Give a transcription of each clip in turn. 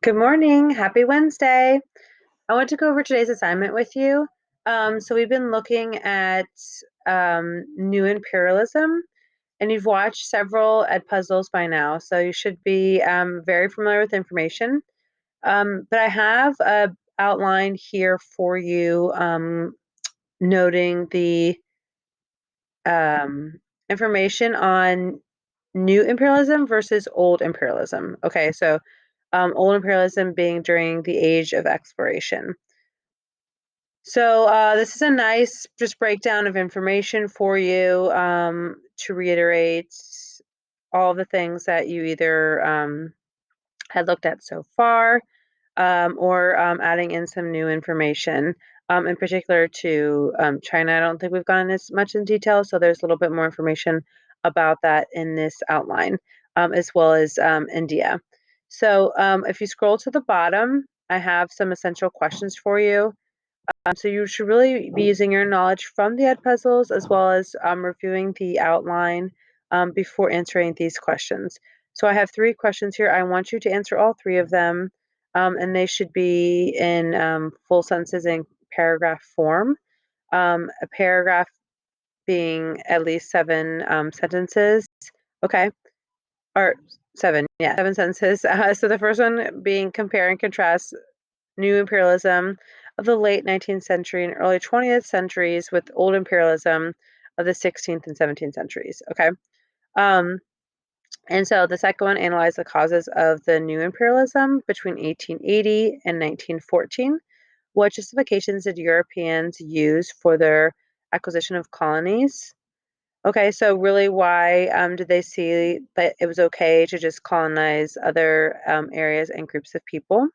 Good morning. Happy Wednesday. I want to go over today's assignment with you. So we've been looking at new imperialism, and you've watched several ed puzzles by now, so you should be very familiar with the information. But I have a outline here for you, noting the information on new imperialism versus old imperialism. Okay, so old imperialism being during the age of exploration. So this is a nice just breakdown of information for you to reiterate all the things that you either had looked at so far or adding in some new information. In particular to China, I don't think we've gone as much in detail, so there's a little bit more information about that in this outline, as well as India. So if you scroll to the bottom, I have some essential questions for you. So you should really be using your knowledge from the ed puzzles as well as reviewing the outline before answering these questions. So I have 3 questions here. I want you to answer all 3 of them, and they should be in full sentences in paragraph form. A paragraph being at least 7 sentences. Okay, or 7, yeah, 7 sentences. So the first one being compare and contrast new imperialism of the late 19th century and early 20th centuries with old imperialism of the 16th and 17th centuries. Okay. Um, and so the second one analyzed the causes of the new imperialism between 1880 and 1914. What justifications did Europeans use for their acquisition of colonies? Okay, so really, why did they see that it was okay to just colonize other areas and groups of people?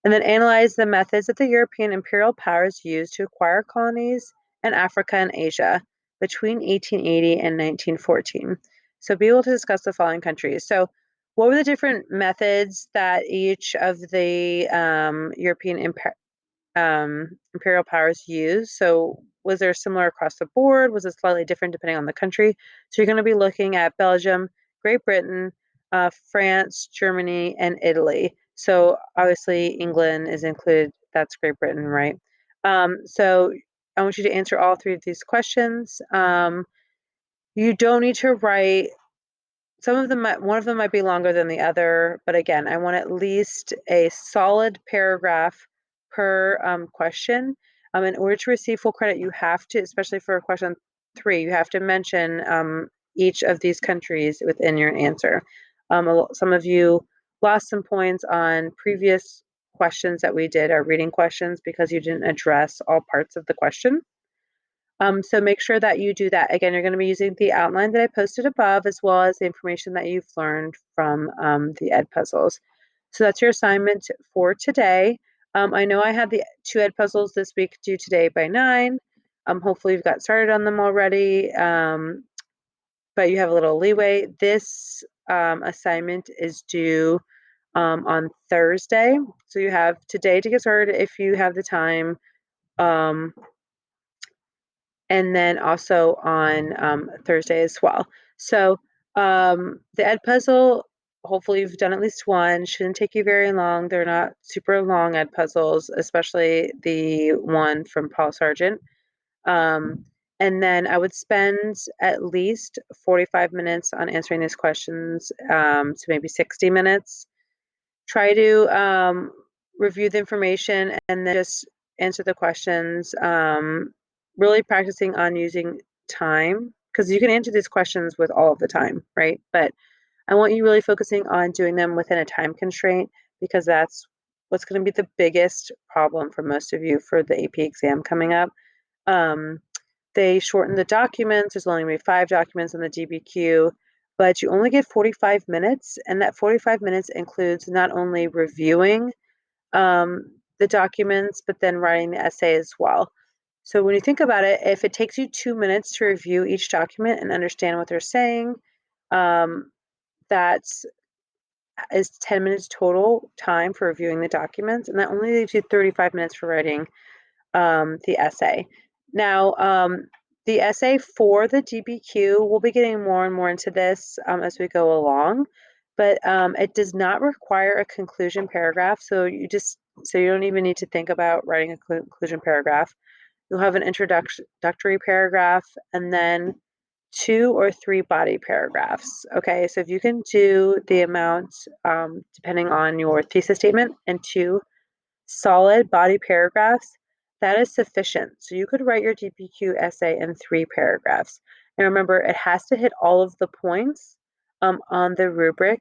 And then analyze the methods that the European imperial powers used to acquire colonies in Africa and Asia between 1880 and 1914. So be able to discuss the following countries. So what were the different methods that each of the European imperial powers used? So was there similar across the board? Was it slightly different depending on the country? So you're going to be looking at Belgium, Great Britain, France, Germany, and Italy. So obviously England is included. That's Great Britain, right? So I want you to answer all 3 of these questions. You don't need to write some of them. One of them might be longer than the other, but again, I want at least a solid paragraph per question. In order to receive full credit, you have to, especially for question 3, you have to mention each of these countries within your answer. Some of you lost some points on previous questions that we did, our reading questions, because you didn't address all parts of the question. So make sure that you do that. Again, you're going to be using the outline that I posted above, as well as the information that you've learned from the ed puzzles. So that's your assignment for today. I know I had the 2 ed puzzles this week due today by 9. Hopefully you've got started on them already, but you have a little leeway. This assignment is due on Thursday. So you have today to get started if you have the time. And then also on Thursday as well. So the ed puzzle, hopefully you've done at least one, shouldn't take you very long. They're not super long ed puzzles, especially the one from Paul Sargent. And then I would spend at least 45 minutes on answering these questions to maybe 60 minutes. Try to review the information and then just answer the questions. Really practicing on using time, because you can answer these questions with all of the time, right? But I want you really focusing on doing them within a time constraint, because that's what's going to be the biggest problem for most of you for the AP exam coming up. They shorten the documents. There's only going to be 5 documents on the DBQ, but you only get 45 minutes, and that 45 minutes includes not only reviewing the documents, but then writing the essay as well. So when you think about it, if it takes you 2 minutes to review each document and understand what they're saying, that is 10 minutes total time for reviewing the documents, and that only leaves you 35 minutes for writing the essay. Now, the essay for the DBQ, we'll be getting more and more into this as we go along, but it does not require a conclusion paragraph. So you don't even need to think about writing a conclusion paragraph. You'll have an introductory paragraph and then 2 or 3 body paragraphs. Okay, so if you can do the amount, depending on your thesis statement, and 2 solid body paragraphs, that is sufficient. So you could write your DPQ essay in 3 paragraphs. And remember, it has to hit all of the points on the rubric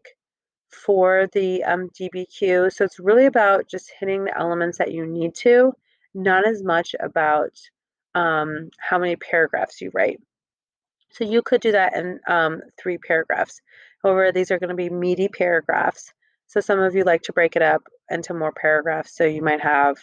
for the DBQ. So it's really about just hitting the elements that you need to, not as much about how many paragraphs you write. So you could do that in 3 paragraphs. However, these are going to be meaty paragraphs. So some of you like to break it up into more paragraphs. So you might have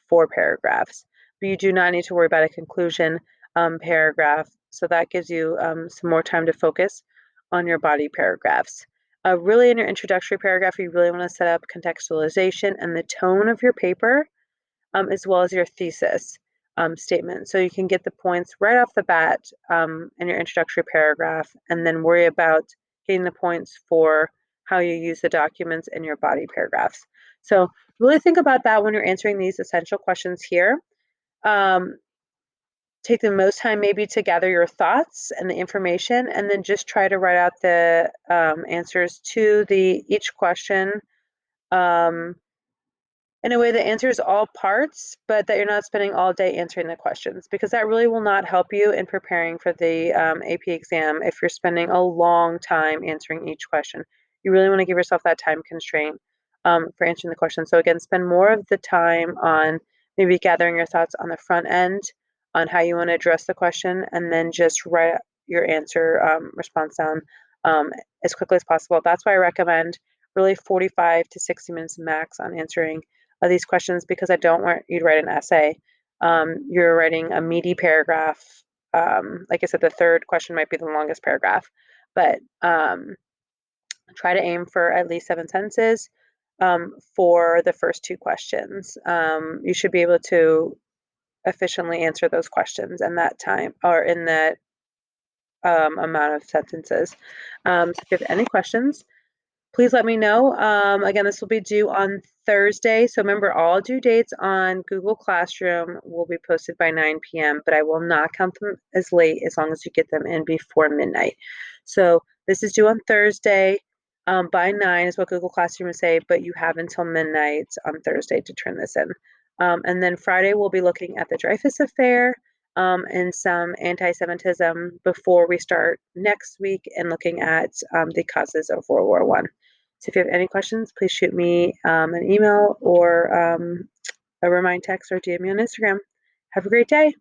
4 paragraphs, but you do not need to worry about a conclusion paragraph. So that gives you some more time to focus on your body paragraphs. Really, in your introductory paragraph, you really want to set up contextualization and the tone of your paper, as well as your thesis statement. So you can get the points right off the bat in your introductory paragraph, and then worry about getting the points for how you use the documents in your body paragraphs. So really think about that when you're answering these essential questions here. Take the most time maybe to gather your thoughts and the information, and then just try to write out the answers to each question in a way that answers all parts, but that you're not spending all day answering the questions, because that really will not help you in preparing for the AP exam if you're spending a long time answering each question. You really want to give yourself that time constraint for answering the question. So again, spend more of the time on maybe gathering your thoughts on the front end on how you want to address the question, and then just write your answer response down as quickly as possible. That's why I recommend really 45 to 60 minutes max on answering these questions, because I don't want you to write an essay. You're writing a meaty paragraph. Like I said, the third question might be the longest paragraph, but try to aim for at least 7 sentences for the first 2 questions. You should be able to efficiently answer those questions in that time, or in that amount of sentences. So if you have any questions, please let me know. Again, this will be due on Thursday. So remember, all due dates on Google Classroom will be posted by 9 p.m., but I will not count them as late as long as you get them in before midnight. So this is due on Thursday by 9 is what Google Classroom will say, but you have until midnight on Thursday to turn this in. And then Friday, we'll be looking at the Dreyfus Affair and some anti-Semitism before we start next week and looking at the causes of World War I. So if you have any questions, please shoot me an email or a remind text or DM me on Instagram. Have a great day.